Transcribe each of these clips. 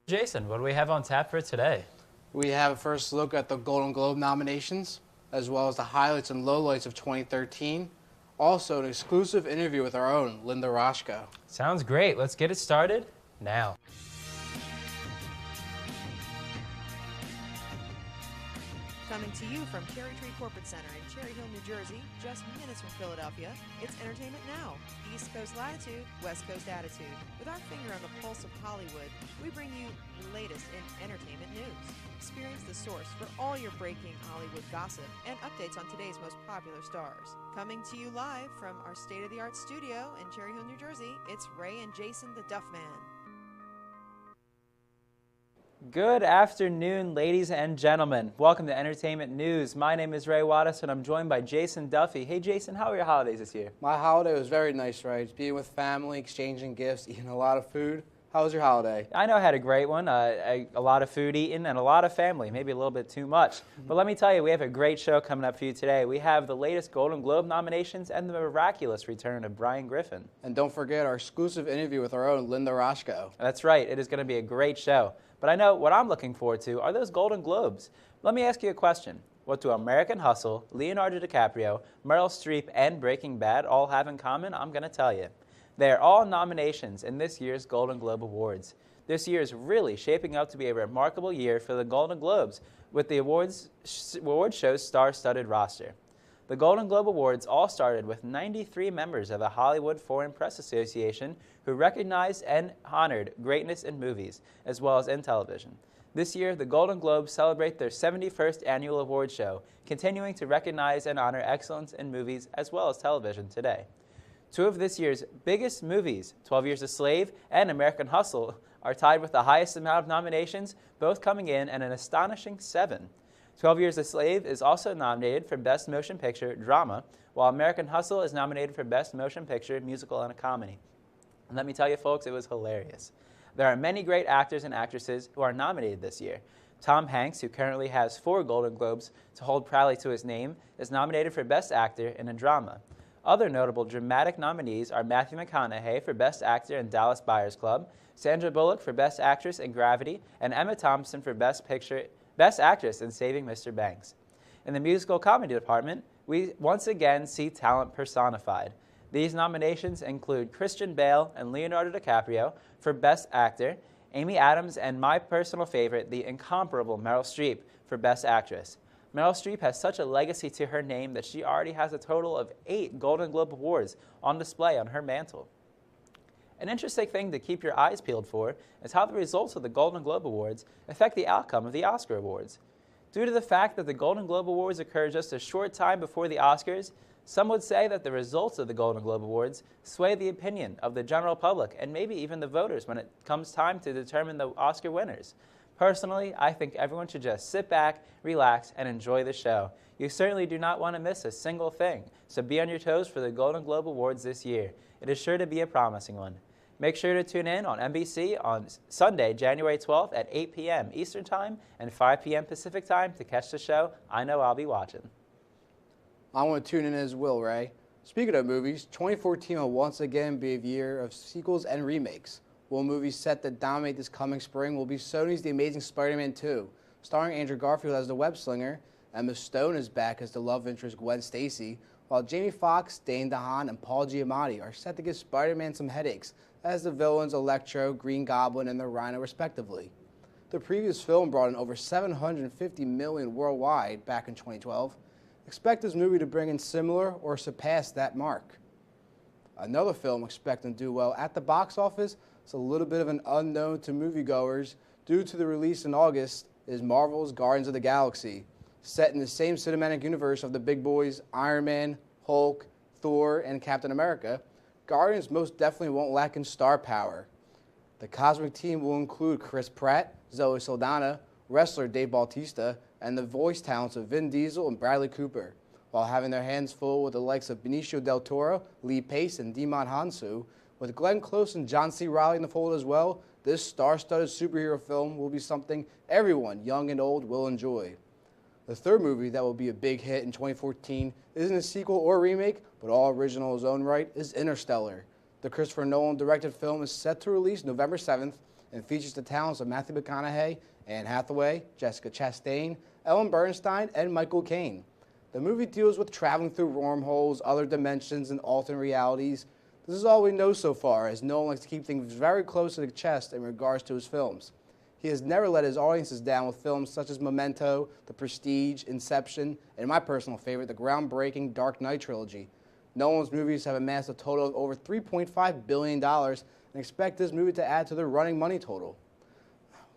Jason, what do we have on tap for today? We have a first look at the Golden Globe nominations, as well as the highlights and lowlights of 2013. Also, an exclusive interview with our own Linda Rashko. Sounds great. Let's get it started now. Coming to you from Cherry Tree Corporate Center in Cherry Hill, New Jersey, just minutes from Philadelphia, it's Entertainment Now. East Coast latitude, West Coast attitude. With our finger on the pulse of Hollywood, we bring you the latest in entertainment news. Experience the source for all your breaking Hollywood gossip and updates on today's most popular stars. Coming to you live from our state-of-the-art studio in Cherry Hill, New Jersey, it's Ray and Jason the Duff Man. Good afternoon, ladies and gentlemen. Welcome to Entertainment News. My name is Ray Wattis, and I'm joined by Jason Duffy. Hey, Jason, how are your holidays this year? My holiday was very nice, Ray. Being with family, exchanging gifts, eating a lot of food. How was your holiday? I know I had a great one. A lot of food eaten and a lot of family, maybe a little bit too much. But let me tell you, we have a great show coming up for you today. We have the latest Golden Globe nominations and the miraculous return of Brian Griffin. And don't forget our exclusive interview with our own Linda Rashko. That's right. It is going to be a great show. But I know what I'm looking forward to are those Golden Globes. Let me ask you a question. What do American Hustle, Leonardo DiCaprio, Meryl Streep, and Breaking Bad all have in common? I'm going to tell you. They are all nominations in this year's Golden Globe Awards. This year is really shaping up to be a remarkable year for the Golden Globes, with the award show's star-studded roster. The Golden Globe Awards all started with 93 members of the Hollywood Foreign Press Association who recognized and honored greatness in movies, as well as in television. This year, the Golden Globes celebrate their 71st annual award show, continuing to recognize and honor excellence in movies as well as television today. Two of this year's biggest movies, 12 Years a Slave and American Hustle, are tied with the highest amount of nominations, both coming in at an astonishing 7. 12 Years a Slave is also nominated for Best Motion Picture Drama, while American Hustle is nominated for Best Motion Picture Musical and a Comedy. And let me tell you, folks, it was hilarious. There are many great actors and actresses who are nominated this year. Tom Hanks, who currently has 4 Golden Globes to hold proudly to his name, is nominated for Best Actor in a Drama. Other notable dramatic nominees are Matthew McConaughey for Best Actor in Dallas Buyers Club, Sandra Bullock for Best Actress in Gravity, and Emma Thompson for Best Actress in Saving Mr. Banks. In the musical comedy department, we once again see talent personified. These nominations include Christian Bale and Leonardo DiCaprio for Best Actor, Amy Adams and my personal favorite, the incomparable Meryl Streep, for Best Actress. Meryl Streep has such a legacy to her name that she already has a total of 8 Golden Globe Awards on display on her mantle. An interesting thing to keep your eyes peeled for is how the results of the Golden Globe Awards affect the outcome of the Oscar Awards. Due to the fact that the Golden Globe Awards occur just a short time before the Oscars, some would say that the results of the Golden Globe Awards sway the opinion of the general public and maybe even the voters when it comes time to determine the Oscar winners. Personally, I think everyone should just sit back, relax, and enjoy the show. You certainly do not want to miss a single thing, so be on your toes for the Golden Globe Awards this year. It is sure to be a promising one. Make sure to tune in on NBC on Sunday, January 12th at 8 p.m. Eastern Time and 5 p.m. Pacific Time to catch the show. I know I'll be watching. I want to tune in as well, Ray. Speaking of movies, 2014 will once again be a year of sequels and remakes. One movie set to dominate this coming spring will be Sony's The Amazing Spider-Man 2, starring Andrew Garfield as the web-slinger. Emma Stone is back as the love interest Gwen Stacy, while Jamie Foxx, Dane DeHaan, and Paul Giamatti are set to give Spider-Man some headaches as the villains Electro, Green Goblin, and the Rhino respectively. The previous film brought in over $750 million worldwide back in 2012. Expect this movie to bring in similar or surpass that mark. Another film expecting to do well at the box office, it's a little bit of an unknown to moviegoers due to the release in August, is Marvel's Guardians of the Galaxy. Set in the same cinematic universe of the big boys Iron Man, Hulk, Thor, and Captain America, Guardians most definitely won't lack in star power. The cosmic team will include Chris Pratt, Zoe Saldana, wrestler Dave Bautista, and the voice talents of Vin Diesel and Bradley Cooper, while having their hands full with the likes of Benicio del Toro, Lee Pace, and Djimon Hounsou. With Glenn Close and John C. Reilly in the fold as well, this star-studded superhero film will be something everyone, young and old, will enjoy. The third movie that will be a big hit in 2014 isn't a sequel or remake, but all original in its own right, is Interstellar. The Christopher Nolan directed film is set to release November 7th, and features the talents of Matthew McConaughey, Anne Hathaway, Jessica Chastain, Ellen Bernstein, and Michael Caine. The movie deals with traveling through wormholes, other dimensions, and alternate realities. This is all we know so far, as Nolan likes to keep things very close to the chest in regards to his films. He has never let his audiences down with films such as Memento, The Prestige, Inception, and my personal favorite, the groundbreaking Dark Knight trilogy. Nolan's movies have amassed a total of over $3.5 billion and expect this movie to add to their running money total.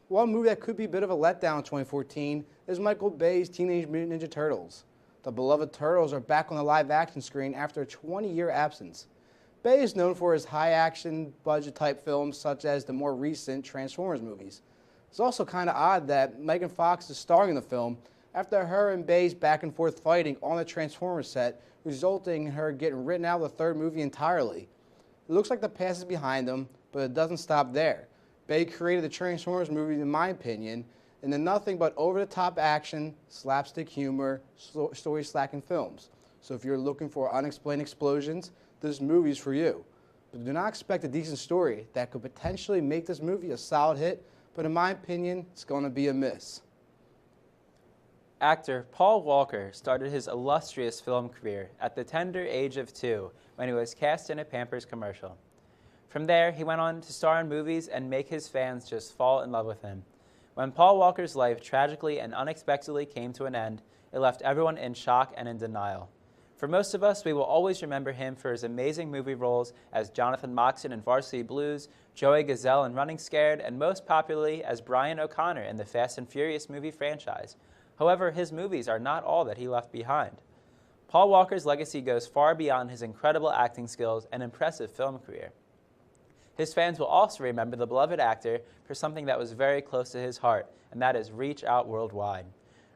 One movie that could be a bit of a letdown in 2014 is Michael Bay's Teenage Mutant Ninja Turtles. The beloved Turtles are back on the live-action screen after a 20-year absence. Bay is known for his high-action, budget-type films such as the more recent Transformers movies. It's also kind of odd that Megan Fox is starring in the film after her and Bay's back-and-forth fighting on the Transformers set, resulting in her getting written out of the third movie entirely. It looks like the past is behind them, but it doesn't stop there. Bay created the Transformers movies, in my opinion, and then nothing but over-the-top action, slapstick humor, story-slacking films. So if you're looking for unexplained explosions, this movie is for you. But do not expect a decent story that could potentially make this movie a solid hit, but in my opinion, it's going to be a miss. Actor Paul Walker started his illustrious film career at the tender age of 2 when he was cast in a Pampers commercial. From there, he went on to star in movies and make his fans just fall in love with him. When Paul Walker's life tragically and unexpectedly came to an end, it left everyone in shock and in denial. For most of us, we will always remember him for his amazing movie roles as Jonathan Moxon in Varsity Blues, Joey Gazelle in Running Scared, and most popularly as Brian O'Connor in the Fast and Furious movie franchise. However, his movies are not all that he left behind. Paul Walker's legacy goes far beyond his incredible acting skills and impressive film career. His fans will also remember the beloved actor for something that was very close to his heart, and that is Reach Out Worldwide.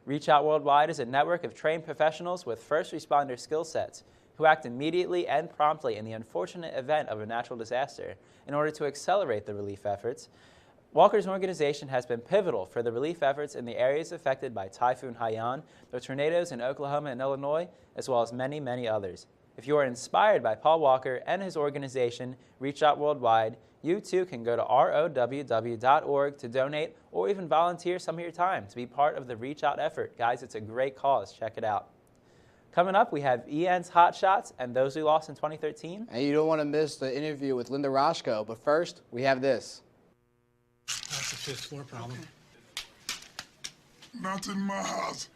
Reach Out Worldwide is a network of trained professionals with first responder skill sets who act immediately and promptly in the unfortunate event of a natural disaster in order to accelerate the relief efforts. Walker's organization has been pivotal for the relief efforts in the areas affected by Typhoon Haiyan, the tornadoes in Oklahoma and Illinois, as well as many, many others. If you are inspired by Paul Walker and his organization, Reach Out Worldwide, you too can go to ROWW.org to donate or even volunteer some of your time to be part of the Reach Out effort. Guys, it's a great cause. Check it out. Coming up, we have EN's Hot Shots and Those We Lost in 2013. And you don't want to miss the interview with Linda Roscoe, but first, we have this. That's a fifth floor problem. Not in my house.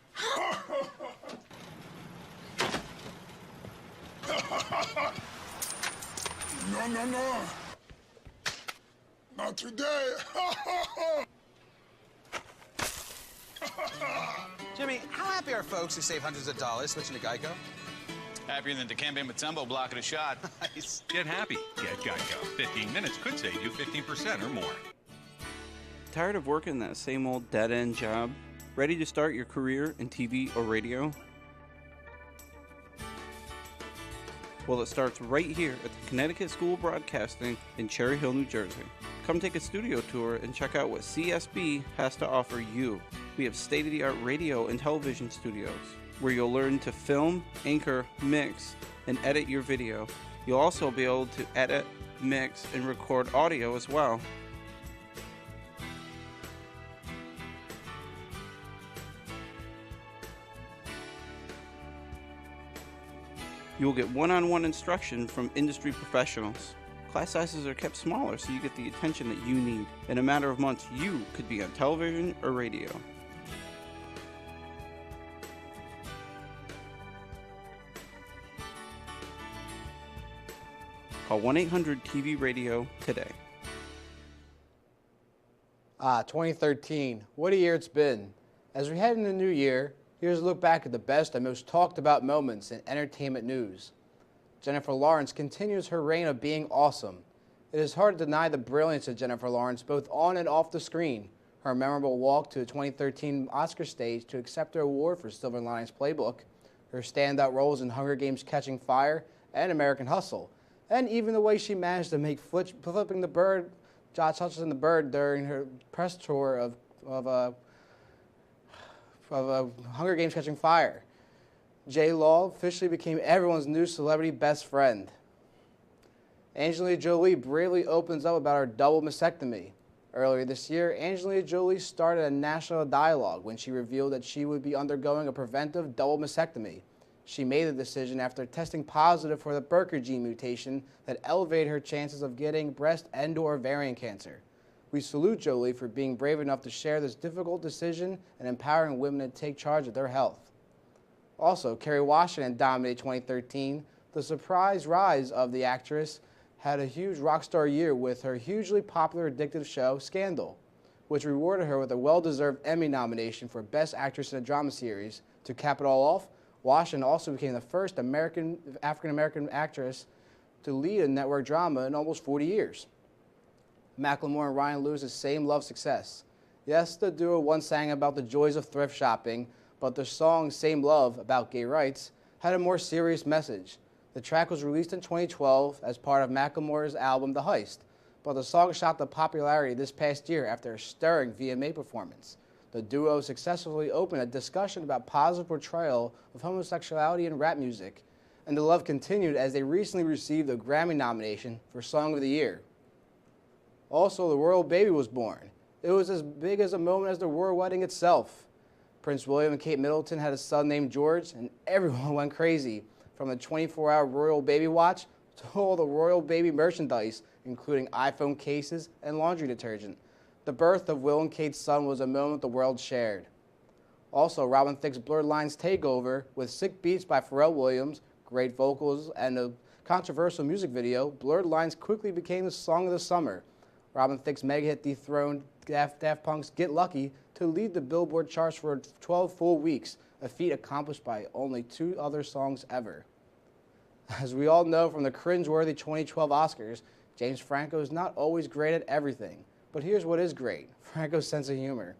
No. Not today. Jimmy, how happy are folks who save hundreds of dollars switching to Geico? Happier than Dikembe Mutombo blocking a shot. Nice. Get happy. Get Geico. 15 minutes could save you 15% or more. Tired of working that same old dead-end job? Ready to start your career in TV or radio? Well, it starts right here at the Connecticut School of Broadcasting in Cherry Hill, New Jersey. Come take a studio tour and check out what CSB has to offer you. We have state-of-the-art radio and television studios where you'll learn to film, anchor, mix, and edit your video. You'll also be able to edit, mix, and record audio as well. You will get one-on-one instruction from industry professionals. Class sizes are kept smaller so you get the attention that you need. In a matter of months, you could be on television or radio. Call 1-800-TV-RADIO today. 2013. What a year it's been. As we head into the new year, here's a look back at the best and most talked about moments in entertainment news. Jennifer Lawrence continues her reign of being awesome. It is hard to deny the brilliance of Jennifer Lawrence both on and off the screen. Her memorable walk to the 2013 Oscar stage to accept her award for Silver Linings Playbook, her standout roles in Hunger Games Catching Fire and American Hustle, and even the way she managed to make flipping the bird, Josh Hutcherson the bird, during her press tour of Hunger Games Catching Fire. J-Law officially became everyone's new celebrity best friend. Angelina Jolie bravely opens up about her double mastectomy. Earlier this year, Angelina Jolie started a national dialogue when she revealed that she would be undergoing a preventive double mastectomy. She made the decision after testing positive for the BRCA gene mutation that elevated her chances of getting breast and/or ovarian cancer. We salute Jolie for being brave enough to share this difficult decision and empowering women to take charge of their health. Also, Kerry Washington dominated 2013. The surprise rise of the actress had a huge rock star year with her hugely popular addictive show, Scandal, which rewarded her with a well-deserved Emmy nomination for Best Actress in a Drama Series. To cap it all off, Washington also became the first African-American actress to lead a network drama in almost 40 years. Macklemore and Ryan Lewis' Same Love success. Yes, the duo once sang about the joys of thrift shopping, but the song Same Love, about gay rights, had a more serious message. The track was released in 2012 as part of Macklemore's album The Heist, but the song shot to popularity this past year after a stirring VMA performance. The duo successfully opened a discussion about positive portrayal of homosexuality in rap music, and the love continued as they recently received a Grammy nomination for Song of the Year. Also, the royal baby was born. It was as big as a moment as the royal wedding itself. Prince William and Kate Middleton had a son named George, and everyone went crazy, from the 24-hour royal baby watch to all the royal baby merchandise, including iPhone cases and laundry detergent. The birth of Will and Kate's son was a moment the world shared. Also, Robin Thicke's Blurred Lines takeover, with sick beats by Pharrell Williams, great vocals, and a controversial music video, Blurred Lines quickly became the song of the summer. Robin Thicke's mega hit dethroned Daft Punk's Get Lucky to lead the Billboard charts for 12 full weeks, a feat accomplished by only 2 other songs ever. As we all know from the cringeworthy 2012 Oscars, James Franco is not always great at everything. But here's what is great: Franco's sense of humor.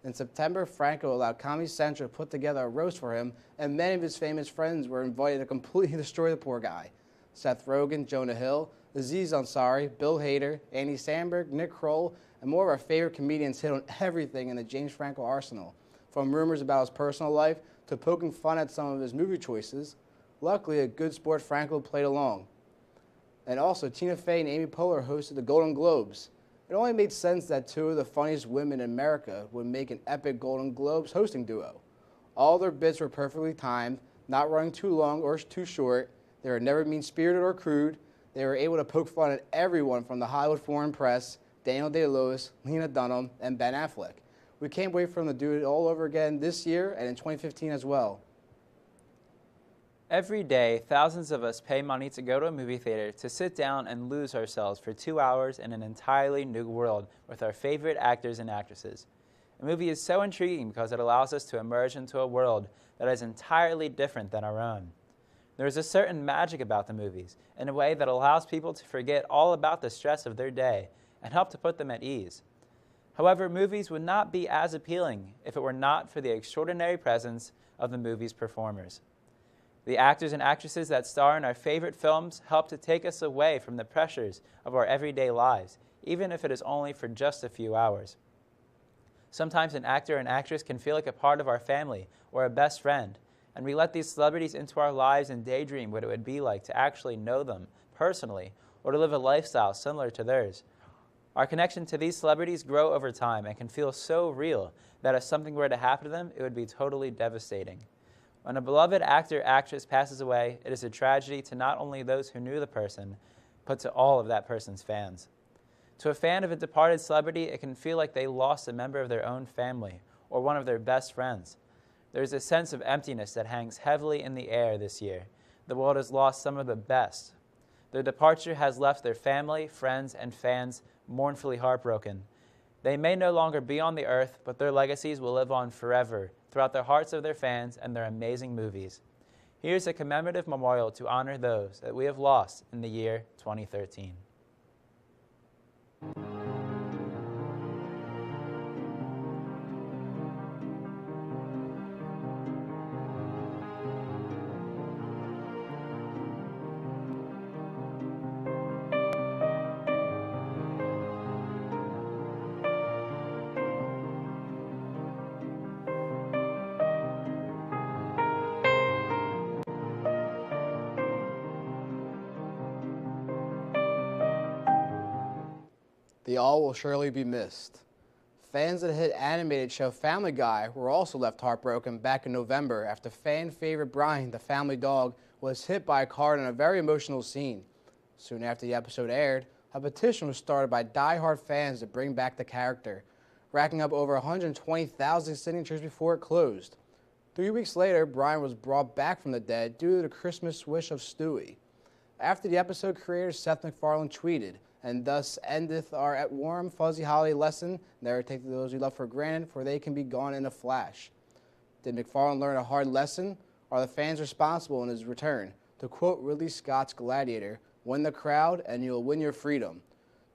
In September, Franco allowed Comedy Central to put together a roast for him, and many of his famous friends were invited to completely destroy the poor guy. Seth Rogen, Jonah Hill, Aziz Ansari, Bill Hader, Andy Samberg, Nick Kroll, and more of our favorite comedians hit on everything in the James Franco arsenal, from rumors about his personal life to poking fun at some of his movie choices. Luckily, a good sport Franco played along. And also, Tina Fey and Amy Poehler hosted the Golden Globes. It only made sense that 2 of the funniest women in America would make an epic Golden Globes hosting duo. All their bits were perfectly timed, not running too long or too short. They were never mean-spirited or crude. They were able to poke fun at everyone from the Hollywood Foreign Press, Daniel Day-Lewis, Lena Dunham, and Ben Affleck. We can't wait for them to do it all over again this year and in 2015 as well. Every day, thousands of us pay money to go to a movie theater to sit down and lose ourselves for 2 hours in an entirely new world with our favorite actors and actresses. A movie is so intriguing because it allows us to emerge into a world that is entirely different than our own. There is a certain magic about the movies in a way that allows people to forget all about the stress of their day and help to put them at ease. However, movies would not be as appealing if it were not for the extraordinary presence of the movie's performers. The actors and actresses that star in our favorite films help to take us away from the pressures of our everyday lives, even if it is only for just a few hours. Sometimes an actor or an actress can feel like a part of our family or a best friend, and we let these celebrities into our lives and daydream what it would be like to actually know them personally or to live a lifestyle similar to theirs. Our connection to these celebrities grow over time and can feel so real that if something were to happen to them, it would be totally devastating. When a beloved actor or actress passes away, it is a tragedy to not only those who knew the person, but to all of that person's fans. To a fan of a departed celebrity, it can feel like they lost a member of their own family or one of their best friends. There is a sense of emptiness that hangs heavily in the air this year. The world has lost some of the best. Their departure has left their family, friends, and fans mournfully heartbroken. They may no longer be on the earth, but their legacies will live on forever throughout the hearts of their fans and their amazing movies. Here's a commemorative memorial to honor those that we have lost in the year 2013. They all will surely be missed. Fans of the hit animated show Family Guy were also left heartbroken back in November after fan favorite Brian, the family dog, was hit by a car in a very emotional scene. Soon after the episode aired, a petition was started by die-hard fans to bring back the character, racking up over 120,000 signatures before it closed. 3 weeks later, Brian was brought back from the dead due to the Christmas wish of Stewie. After the episode, creator Seth MacFarlane tweeted, "And thus endeth our warm, fuzzy holiday lesson. Never take those we love for granted, for they can be gone in a flash." Did MacFarlane learn a hard lesson? Are the fans responsible in his return? To quote Ridley Scott's Gladiator, "Win the crowd and you'll win your freedom."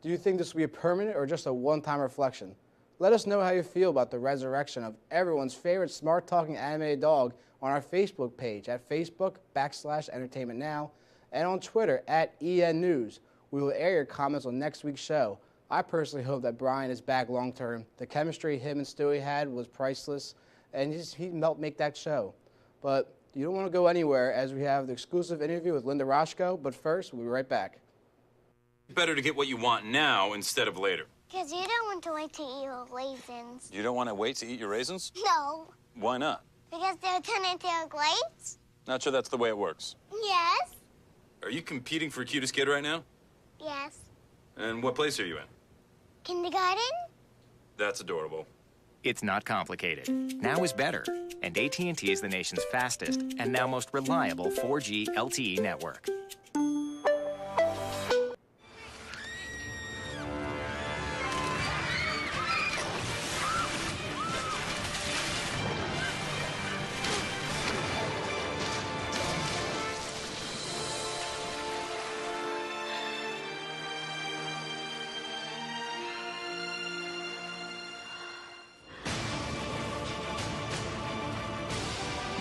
Do you think this will be a permanent or just a one-time reflection? Let us know how you feel about the resurrection of everyone's favorite smart-talking animated dog on our Facebook page at Facebook.com/Entertainment Now and on Twitter @ENNews. We will air your comments on next week's show. I personally hope that Brian is back long-term. The chemistry him and Stewie had was priceless, and he helped make that show. But you don't want to go anywhere as we have the exclusive interview with Linda Rashko, but first, we'll be right back. Better to get what you want now instead of later. Because you don't want to wait to eat your raisins. You don't want to wait to eat your raisins? No. Why not? Because they'll turn into grapes? Not sure that's the way it works. Yes. Are you competing for cutest kid right now? Yes. And what place are you in? Kindergarten? That's adorable. It's not complicated. Now is better. And AT&T is the nation's fastest and now most reliable 4G LTE network.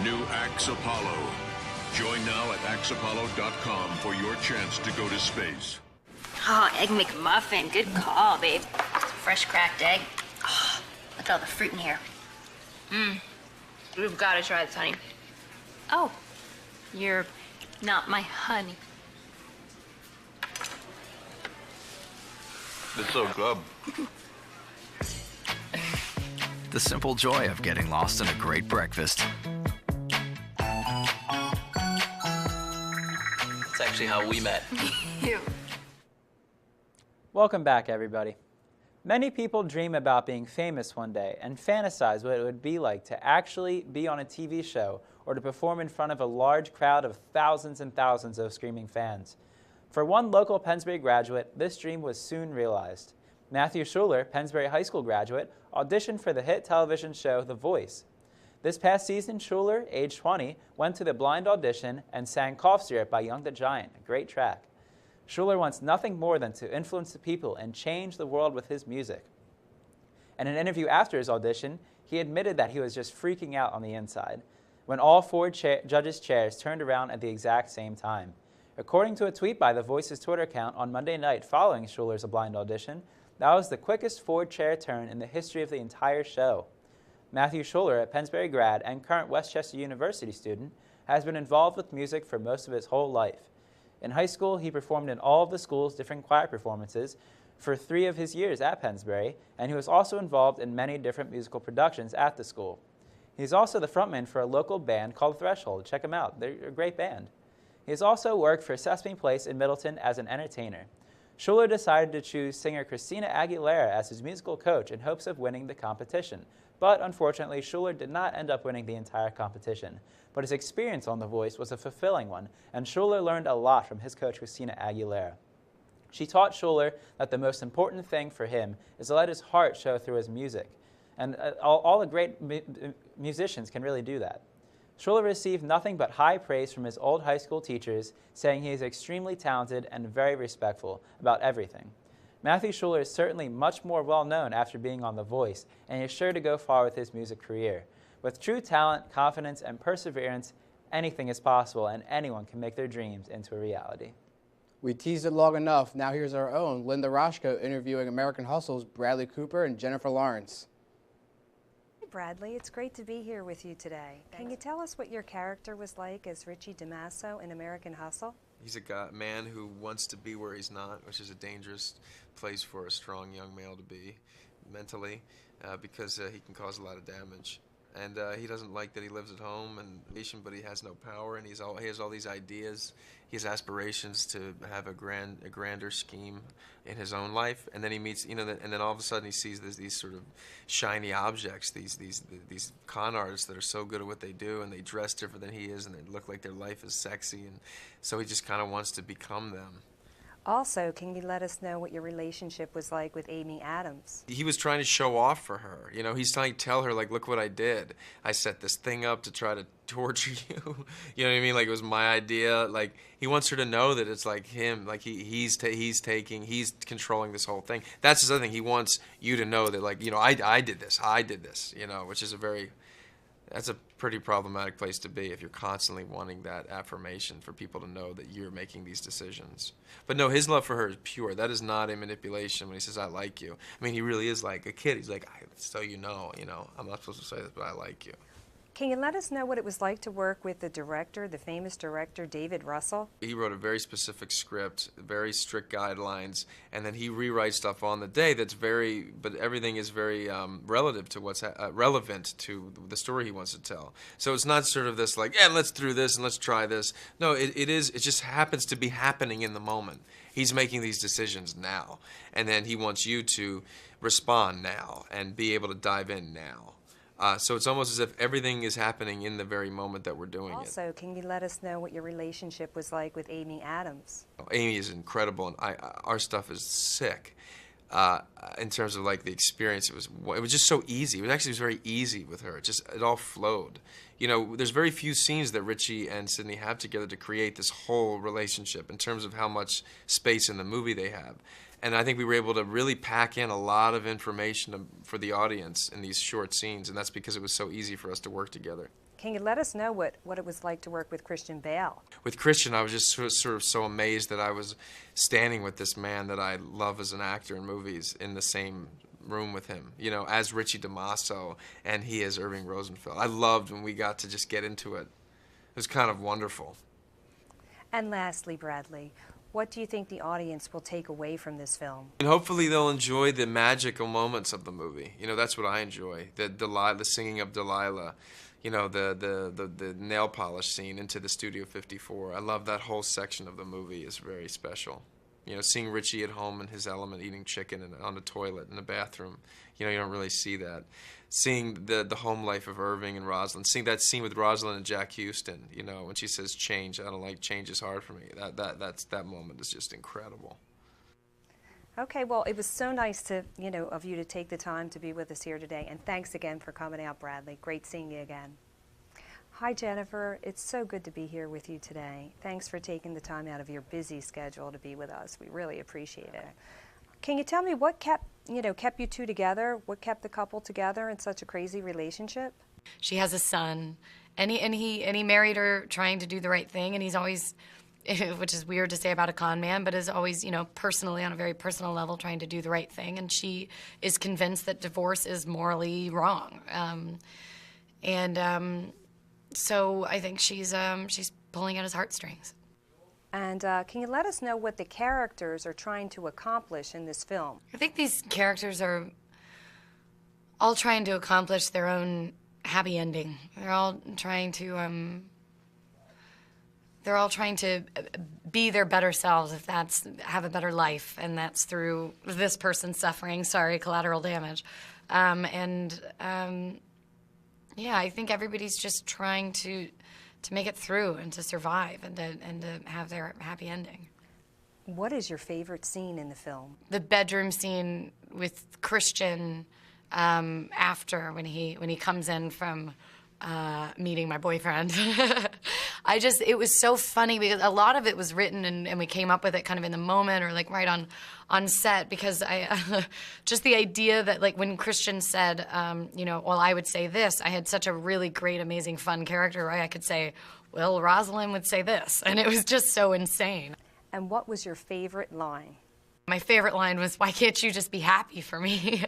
New Axe Apollo. Join now at axeapollo.com for your chance to go to space. Oh, Egg McMuffin. Good call, babe. Fresh cracked egg. Oh, look at all the fruit in here. We've got to try this, honey. Oh, you're not my honey. It's so good. The simple joy of getting lost in a great breakfast. That's actually how we met. Ew. Welcome back, everybody. Many people dream about being famous one day and fantasize what it would be like to actually be on a TV show or to perform in front of a large crowd of thousands and thousands of screaming fans. For one local Pennsbury graduate, this dream was soon realized. Matthew Schuler, Pennsbury High School graduate, auditioned for the hit television show The Voice. This past season, Schuler, age 20, went to the blind audition and sang Cough Syrup by Young the Giant, a great track. Schuler wants nothing more than to influence the people and change the world with his music. In an interview after his audition, he admitted that he was just freaking out on the inside when all four judges' chairs turned around at the exact same time. According to a tweet by The Voice's Twitter account on Monday night following Schuler's blind audition, that was the quickest four-chair turn in the history of the entire show. Matthew Schuler, a Pennsbury grad and current Westchester University student, has been involved with music for most of his whole life. In high school, he performed in all of the school's different choir performances for 3 of his years at Pennsbury, and he was also involved in many different musical productions at the school. He's also the frontman for a local band called Threshold. Check them out. They're a great band. He has also worked for Sesame Place in Middleton as an entertainer. Schuler decided to choose singer Christina Aguilera as his musical coach in hopes of winning the competition. But unfortunately, Schuler did not end up winning the entire competition. But his experience on The Voice was a fulfilling one, and Schuler learned a lot from his coach, Christina Aguilera. She taught Schuler that the most important thing for him is to let his heart show through his music. And all the great musicians can really do that. Schuler received nothing but high praise from his old high school teachers, saying he is extremely talented and very respectful about everything. Matthew Schuler is certainly much more well-known after being on The Voice, and he is sure to go far with his music career. With true talent, confidence, and perseverance, anything is possible, and anyone can make their dreams into a reality. We teased it long enough. Now here's our own Linda Rashko interviewing American Hustle's Bradley Cooper and Jennifer Lawrence. Hey Bradley, it's great to be here with you today. Can you tell us what your character was like as Richie DeMasso in American Hustle? He's a man who wants to be where he's not, which is a dangerous place for a strong young male to be mentally, because he can cause a lot of damage. And he doesn't like that he lives at home, but he has no power, and he has all these ideas. He has aspirations to have a grander scheme in his own life, and then he meets, and then all of a sudden he sees these sort of shiny objects, these con artists that are so good at what they do, and they dress different than he is, and they look like their life is sexy, and so he just kind of wants to become them. Also, can you let us know what your relationship was like with Amy Adams? He was trying to show off for her. He's trying to tell her, like, look what I did. I set this thing up to try to torture you. You know what I mean? Like, it was my idea. Like, he wants her to know that it's like him. Like, he's controlling this whole thing. That's his other thing. He wants you to know that, like, I did this, which is that's a pretty problematic place to be if you're constantly wanting that affirmation for people to know that you're making these decisions. But no, his love for her is pure. That is not a manipulation when he says, I like you. I mean, he really is like a kid. He's like, so you know, I'm not supposed to say this, but I like you. Can you let us know what it was like to work with the famous director, David Russell? He wrote a very specific script, very strict guidelines, and then he rewrites stuff on the day but everything is very relative to what's relevant to the story he wants to tell. So it's not sort of this like, yeah, let's do this and let's try this. No, it just happens to be happening in the moment. He's making these decisions now, and then he wants you to respond now and be able to dive in now. So it's almost as if everything is happening in the very moment that we're doing it. Also, can you let us know what your relationship was like with Amy Adams? Amy is incredible, and our stuff is sick. In terms of like the experience, it was just so easy. It was very easy with her. It all flowed. There's very few scenes that Richie and Sidney have together to create this whole relationship in terms of how much space in the movie they have. And I think we were able to really pack in a lot of information for the audience in these short scenes, and that's because it was so easy for us to work together. Can you let us know what it was like to work with Christian Bale? With Christian, I was just sort of so amazed that I was standing with this man that I love as an actor in movies in the same room with him, as Richie DeMasso, and he as Irving Rosenfeld. I loved when we got to just get into it. It was kind of wonderful. And lastly, Bradley, what do you think the audience will take away from this film? And hopefully they'll enjoy the magical moments of the movie. That's what I enjoy. The singing of Delilah, the nail polish scene into the Studio 54. I love that whole section of the movie. Is very special. Seeing Richie at home in his element, eating chicken on the toilet in the bathroom. You don't really see that. Seeing the home life of Irving and Rosalind. Seeing that scene with Rosalind and Jack Houston, when she says change, I don't like change is hard for me. That moment is just incredible. Okay, well, it was so nice of you to take the time to be with us here today, and thanks again for coming out, Bradley. Great seeing you again. Hi, Jennifer. It's so good to be here with you today. Thanks for taking the time out of your busy schedule to be with us. We really appreciate it. Can you tell me what kept you two together? What kept the couple together in such a crazy relationship? She has a son, and he married her trying to do the right thing, and he's always, which is weird to say about a con man, but is always, personally, on a very personal level, trying to do the right thing, and she is convinced that divorce is morally wrong. So I think she's pulling at his heartstrings. And can you let us know what the characters are trying to accomplish in this film? I think these characters are all trying to accomplish their own happy ending. They're all trying to be their better selves, if that's have a better life, and that's through this person's suffering. Sorry, collateral damage. Yeah, I think everybody's just trying to make it through and to survive and to have their happy ending. What is your favorite scene in the film? The bedroom scene with Christian after when he comes in from meeting my boyfriend. It was so funny because a lot of it was written and we came up with it kind of in the moment or like right on set, because just the idea that like when Christian said, well, I would say this, I had such a really great, amazing, fun character, right? I could say, well, Rosalind would say this, and it was just so insane. And what was your favorite line? My favorite line was, why can't you just be happy for me?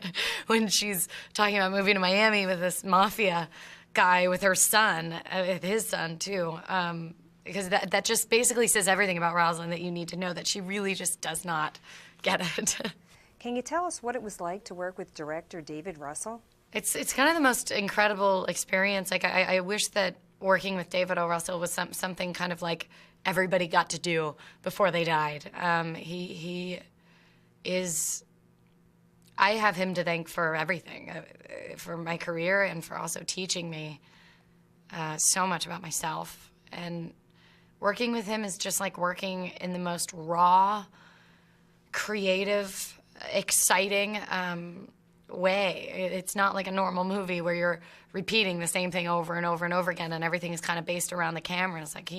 When she's talking about moving to Miami with this mafia guy with her son, with his son too. because that just basically says everything about Rosalind that you need to know, that she really just does not get it. Can you tell us what it was like to work with director David Russell? It's kind of the most incredible experience. Like I wish that working with David O. Russell was something kind of like everybody got to do before they died. He is. I have him to thank for everything, for my career and for also teaching me so much about myself. And working with him is just like working in the most raw, creative, exciting way. It's not like a normal movie where you're repeating the same thing over and over and over again and everything is kind of based around the cameras. Like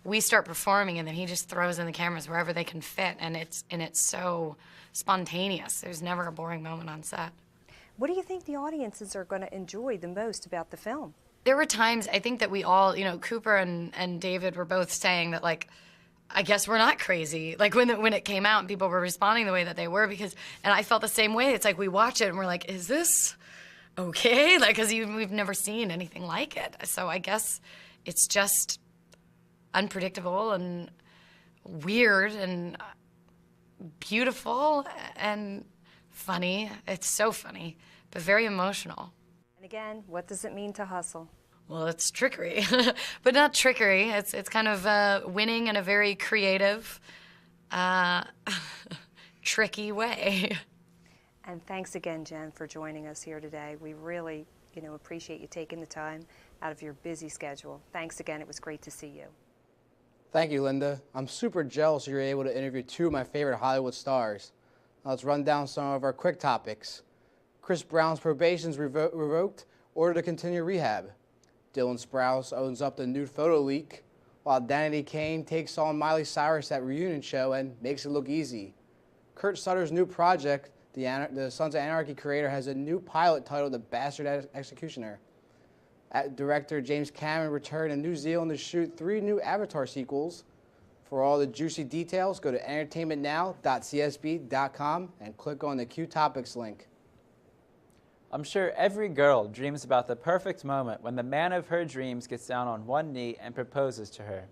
we start performing and then he just throws in the cameras wherever they can fit, and it's so spontaneous. There's never a boring moment on set. What do you think the audiences are going to enjoy the most about the film? There were times, I think that we all, Cooper and David were both saying that, like, I guess we're not crazy. Like when it came out and people were responding the way that they were, and I felt the same way. It's like we watch it and we're like, is this okay? Like, because we've never seen anything like it. So I guess it's just unpredictable and weird and beautiful and funny. It's so funny, but very emotional. And again, what does it mean to hustle? Well, it's trickery, but not trickery. It's kind of winning in a very creative, tricky way. And thanks again, Jen, for joining us here today. We really, appreciate you taking the time out of your busy schedule. Thanks again. It was great to see you. Thank you, Linda. I'm super jealous you're able to interview two of my favorite Hollywood stars. Now let's run down some of our quick topics. Chris Brown's probation's revoked, ordered to continue rehab. Dylan Sprouse owns up the nude photo leak, while Danity Kane takes on Miley Cyrus at reunion show and makes it look easy. Kurt Sutter's new project, the Sons of Anarchy creator, has a new pilot titled The Bastard Executioner. Director James Cameron returned to New Zealand to shoot 3 new Avatar sequels. For all the juicy details, go to entertainmentnow.csb.com and click on the Q Topics link. I'm sure every girl dreams about the perfect moment when the man of her dreams gets down on one knee and proposes to her.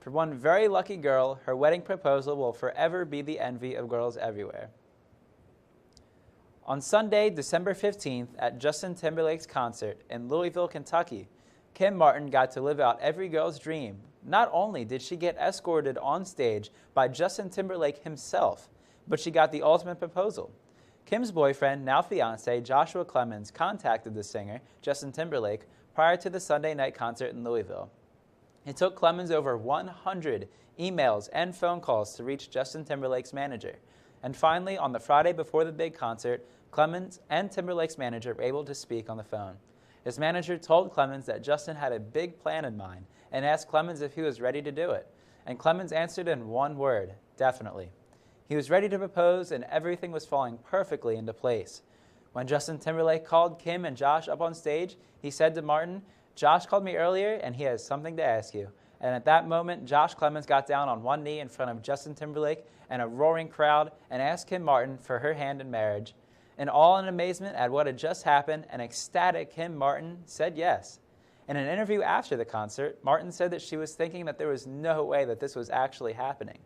For one very lucky girl, her wedding proposal will forever be the envy of girls everywhere. On Sunday, December 15th, at Justin Timberlake's concert in Louisville, Kentucky, Kim Martin got to live out every girl's dream. Not only did she get escorted on stage by Justin Timberlake himself, but she got the ultimate proposal. Kim's boyfriend, now fiancé, Joshua Clemens, contacted the singer, Justin Timberlake, prior to the Sunday night concert in Louisville. It took Clemens over 100 emails and phone calls to reach Justin Timberlake's manager. And finally, on the Friday before the big concert, Clemens and Timberlake's manager were able to speak on the phone. His manager told Clemens that Justin had a big plan in mind and asked Clemens if he was ready to do it. And Clemens answered in one word, definitely. He was ready to propose, and everything was falling perfectly into place. When Justin Timberlake called Kim and Josh up on stage, he said to Martin, "Josh called me earlier, and he has something to ask you." And at that moment, Josh Clemens got down on one knee in front of Justin Timberlake and a roaring crowd and asked Kim Martin for her hand in marriage. In awe and amazement at what had just happened, an ecstatic Kim Martin said yes. In an interview after the concert, Martin said that she was thinking that there was no way that this was actually happening.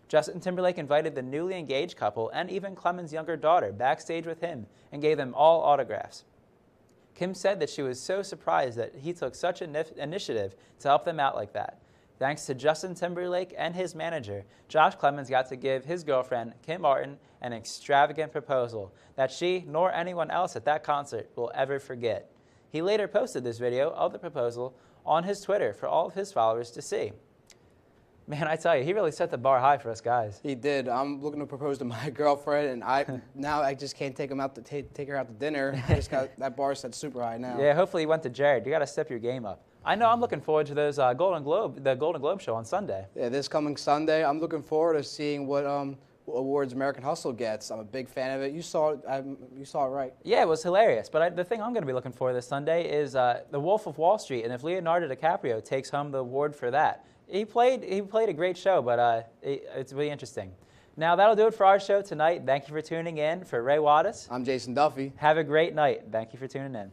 Justin Timberlake invited the newly engaged couple and even Clemens' younger daughter backstage with him and gave them all autographs. Kim said that she was so surprised that he took such an initiative to help them out like that. Thanks to Justin Timberlake and his manager, Josh Clemens got to give his girlfriend, Kim Martin, an extravagant proposal that she nor anyone else at that concert will ever forget. He later posted this video of the proposal on his Twitter for all of his followers to see. Man, I tell you, he really set the bar high for us guys. He did. I'm looking to propose to my girlfriend, and now I just can't take him out to take her out to dinner. I just got that bar set super high now. Yeah, hopefully you went to Jared. You got to step your game up. I know I'm looking forward to those the Golden Globe show on Sunday. Yeah, this coming Sunday, I'm looking forward to seeing what awards American Hustle gets. I'm a big fan of it. You saw it, right? Yeah, it was hilarious. But the thing I'm going to be looking for this Sunday is The Wolf of Wall Street, and if Leonardo DiCaprio takes home the award for that. He played a great show, but it's really interesting. Now, that'll do it for our show tonight. Thank you for tuning in. For Ray Wattis, I'm Jason Duffy. Have a great night. Thank you for tuning in.